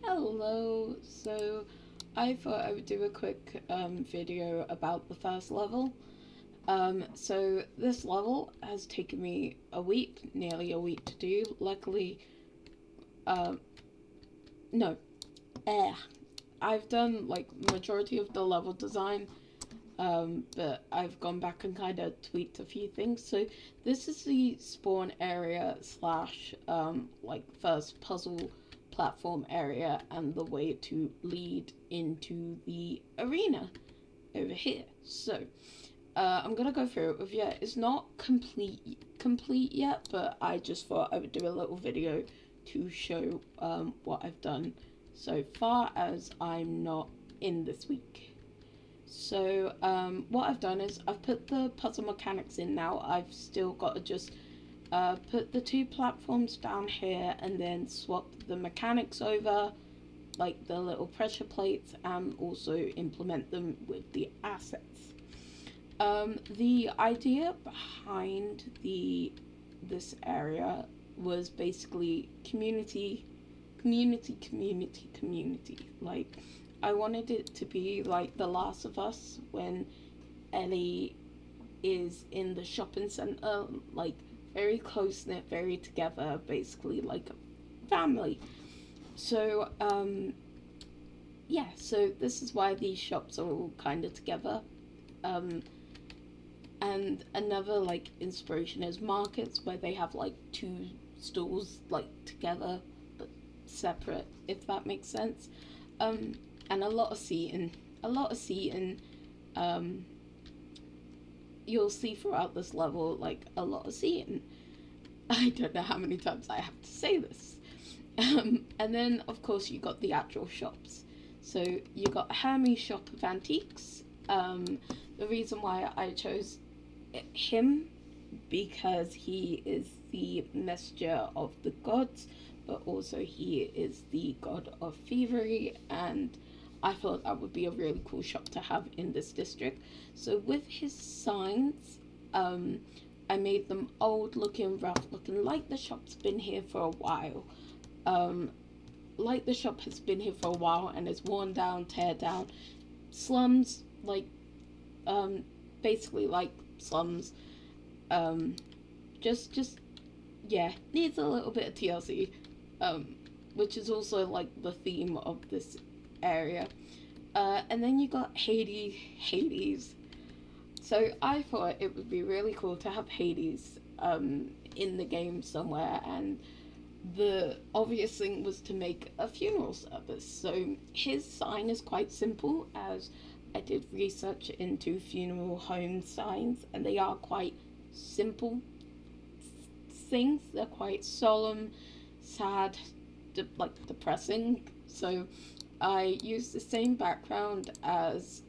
Hello. So, I thought I would do a quick video about the first level. So this level has taken me a week, nearly a week to do. Luckily, um, no, eh. I've done like majority of the level design, but I've gone back and kind of tweaked a few things. So this is the spawn area slash like first puzzle platform area and the way to lead into the arena over here. So I'm gonna go through it with you. It's not complete yet, but I just thought I would do a little video to show what I've done so far as I'm not in this week. So what I've done is I've put the puzzle mechanics in now. I've still got to just put the two platforms down here and then swap the mechanics over, like the little pressure plates, and also implement them with the assets. The idea behind this area was basically community. Like, I wanted it to be like The Last of Us when Ellie is in the shopping center, like very close knit, very together, basically like a family. So yeah, so this is why these shops are all kind of together. Um, and another like inspiration is markets where they have like two stalls like together but separate, if that makes sense. Um, and a lot of seating. Um, you'll see throughout this level like a lot of seating. I don't know how many times I have to say this. And then of course you got the actual shops. So you got Hermes shop of antiques. The reason why I chose him because he is the messenger of the gods, but also he is the god of thievery, and I thought that would be a really cool shop to have in this district. So with his signs, I made them old looking, rough looking, like the shop's been here for a while. Um, like the shop has been here for a while and is worn down, tear down. Slums, like, um, basically like slums. Um, just yeah, needs a little bit of TLC, which is also like the theme of this area. And then you got Hades. So I thought it would be really cool to have Hades in the game somewhere, and the obvious thing was to make a funeral service. So his sign is quite simple, as I did research into funeral home signs, and they are quite simple things. They're quite solemn, sad, like depressing. So I used the same background as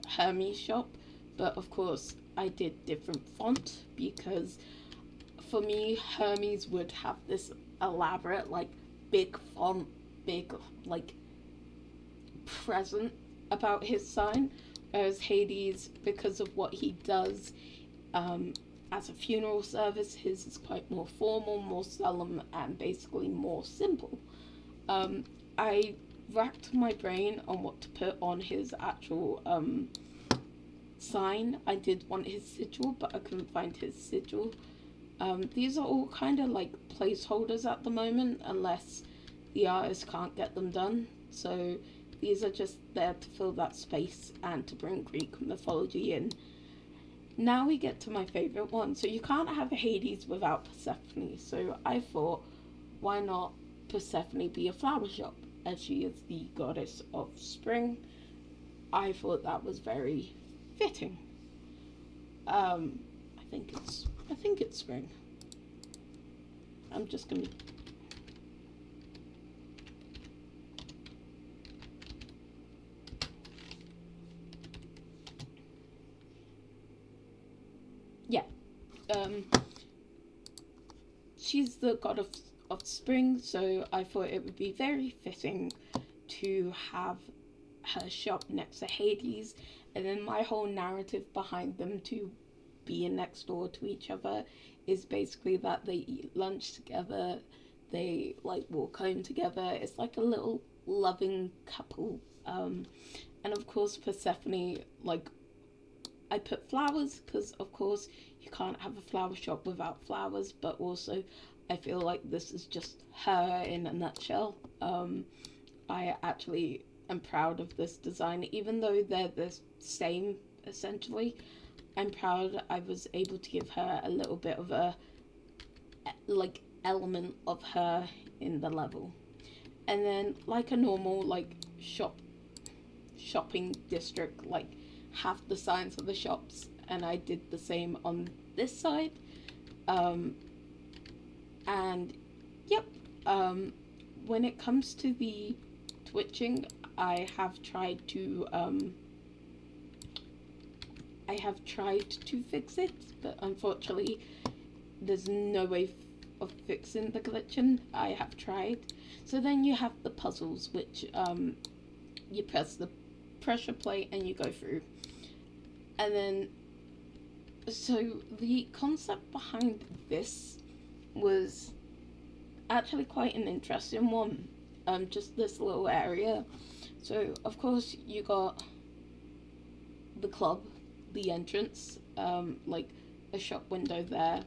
Hermes shop, but of course I did different font because for me Hermes would have this elaborate like big font, big like present about his sign, whereas Hades, because of what he does um, as a funeral service, his is quite more formal, more solemn, and basically more simple. I racked my brain on what to put on his actual sign. I did want his sigil, but I couldn't find his sigil. These are all kind of like placeholders at the moment, unless the artist can't get them done. So these are just there to fill that space and to bring Greek mythology in. Now we get to my favourite one. So you can't have Hades without Persephone. So I thought, why not Persephone be a flower shop, as she is the goddess of spring? I thought that was very fitting. I think it's spring. I'm just gonna. Yeah. Um, she's the god of spring, so I thought it would be very fitting to have her shop next to Hades, and then my whole narrative behind them two being next door to each other is basically that they eat lunch together, They like walk home together. It's like a little loving couple. And of course, Persephone, like, I put flowers because, of course, you can't have a flower shop without flowers, but also I feel like this is just her in a nutshell. I actually am proud of this design, even though they're the same essentially. I'm proud I was able to give her a little bit of a like element of her in the level. And then like a normal like shopping district, like have the signs of the shops, and I did the same on this side. Um, and yep, when it comes to the twitching, I have tried to fix it, but unfortunately, there's no way of fixing the glitching. I have tried. So then you have the puzzles, which you press the pressure plate and you go through. And then, so the concept behind this was actually quite an interesting one. Just this little area. So of course you got the club, the entrance, like a shop window there.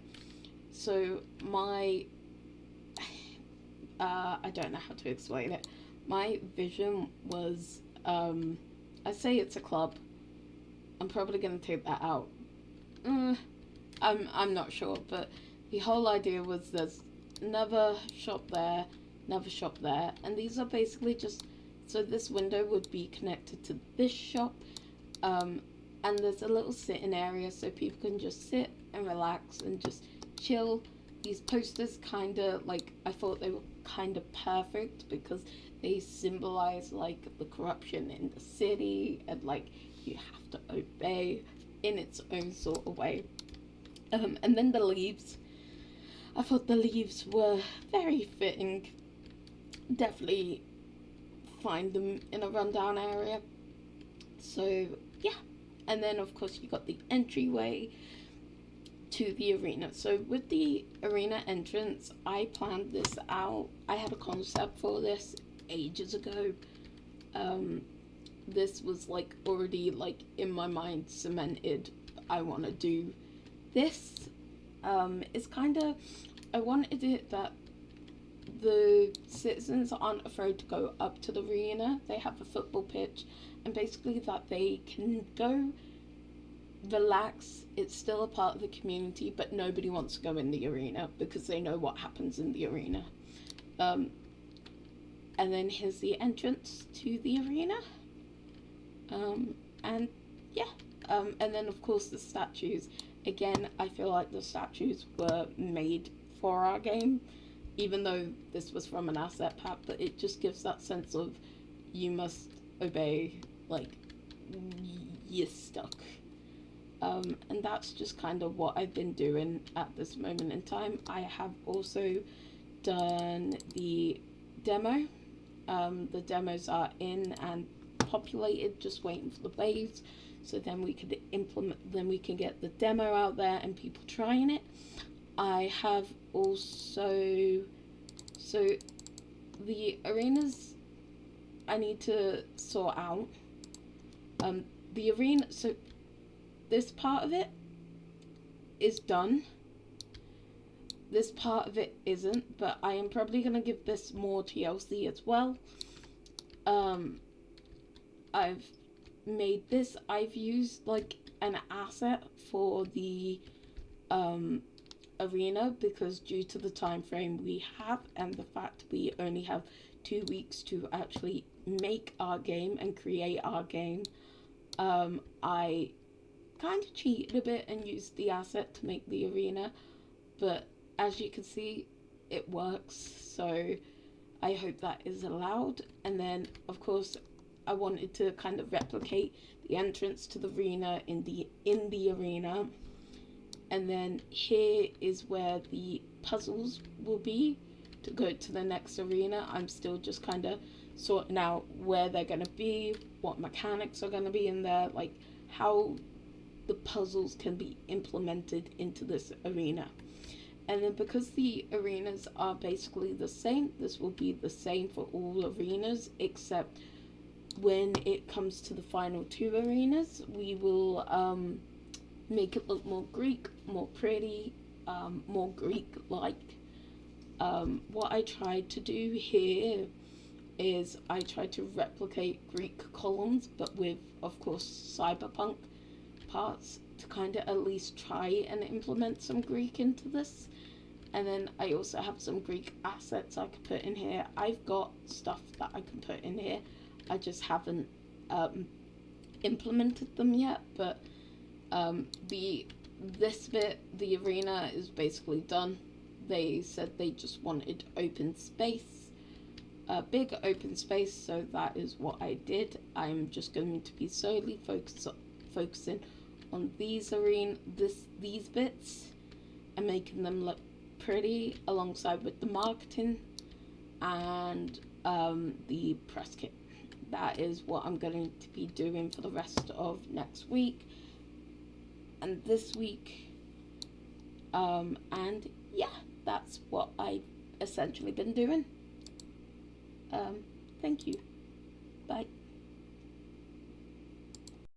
So my, I don't know how to explain it. My vision was, I say it's a club. I'm probably gonna take that out. I'm not sure, but the whole idea was there's never shop there, never shop there, and these are basically just so this window would be connected to this shop, and there's a little sitting area so people can just sit and relax and just chill. These posters kind of like I thought they were kind of perfect because they symbolize like the corruption in the city and like you have to obey in its own sort of way. And then the leaves. I thought the leaves were very fitting. Definitely find them in a rundown area. So yeah, and then of course you got the entryway to the arena. So with the arena entrance, I planned this out. I had a concept for this ages ago. This was like already like in my mind cemented. I want to do this. It's kind of I wanted it that the citizens aren't afraid to go up to the arena. They have a football pitch, and basically that they can go relax. It's still a part of the community, but nobody wants to go in the arena because they know what happens in the arena. And then here's the entrance to the arena. And yeah, and then of course the statues. Again, I feel like the statues were made for our game, even though this was from an asset pack, but it just gives that sense of you must obey, like, you're stuck. And that's just kind of what I've been doing at this moment in time. I have also done the demo. The demos are in and populated, just waiting for the waves. So then we could we can get the demo out there and people trying it. I have also, so the arenas I need to sort out. The arena, so this part of it is done. This part of it isn't, but I am probably going to give this more TLC as well. I've made this, I've used like an asset for the arena because due to the time frame we have and the fact we only have 2 weeks to actually make our game and create our game, I kind of cheated a bit and used the asset to make the arena, but as you can see it works, so I hope that is allowed. And then of course I wanted to kind of replicate the entrance to the arena in the arena. And then here is where the puzzles will be to go to the next arena. I'm still just kind of sorting out where they're going to be, what mechanics are going to be in there, like how the puzzles can be implemented into this arena. And then because the arenas are basically the same, this will be the same for all arenas, except when it comes to the final two arenas, we will make it look more Greek, more pretty, more Greek-like. What I tried to do here is I tried to replicate Greek columns, but with, of course, cyberpunk parts to kind of at least try and implement some Greek into this. And then I also have some Greek assets I could put in here. I've got stuff that I can put in here. I just haven't implemented them yet. But this bit, the arena, is basically done. They said they just wanted open space, a big open space, so that is what I did. I'm just going to be solely focusing on these bits and making them look pretty alongside with the marketing and the press kit. That is what I'm going to be doing for the rest of next week and this week. And yeah, that's what I've essentially been doing. Thank you. Bye.